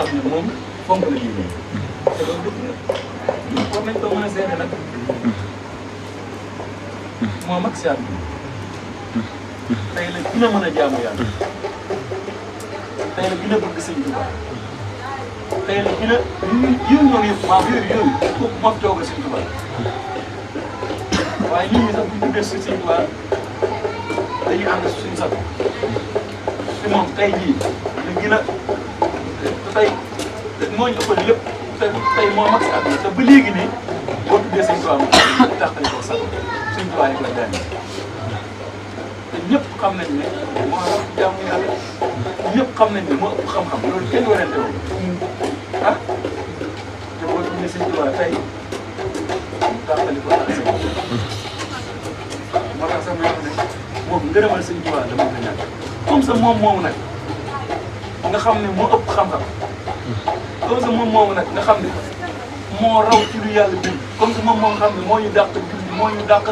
xam ne moom fonk na lii te loolu dëgg la war nañ ko mën a seede nag moom ak si àdduna tey la gën a mën a jaamu yàlla tey la gën a bëgg sëñ Tuubaa tey la gën a yéen ñoo yëpp maam yooyu kooku moo fi toogal sëñ Tuubaa waaye nit ñi sax bu ñu tuddee si sëñ Tuubaa dañuy ànd suñu sago te moom tey jii la gën a tey moo ñu ëppal lépp tey moo mag si àdduna te ba léegi nii boo tuddee sëñ Tuubaa mu taxali ko sago sëñ Tuubaa yi koy daan te ñëpp xam nañ ne moo wax jaamu yàlla ñëpp xam nañ ne moo ëpp xam-xam loolu kenn warante wu ah te boo tuddee sëñ Tuubaa tey mu taxali ko ak sëñ moo tax sax ma wax ne moom ngërëmal sëñ Tuubaa la mën a ñàkk comme ça moom moomu nag nga xam ne moo ëpp xam-xam comme ça moom moomu nag nga xam ne moo raw ci lu yàlla bind comme ça moom moo nga xam ne moo ñu dàq julli moo ñu dàq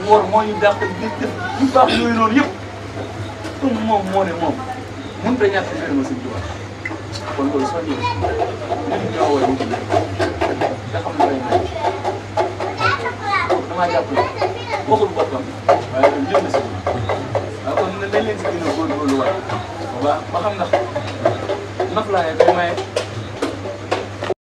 woor moo ñu dàq def yu baax yooyu noonu yëpp comme moom moo ne moom mënut a ñàkk ngërëmal sëñ Tuubaa kon loolu soo ñëwee ñun ñoo war a wuti nga xam ne day may damaa jàpp ne waxul boppam waaye loolu jëm na si waaw kon nañ leen si gën a góorgóorlu waat bu baax ba xam ndax naf laa day maye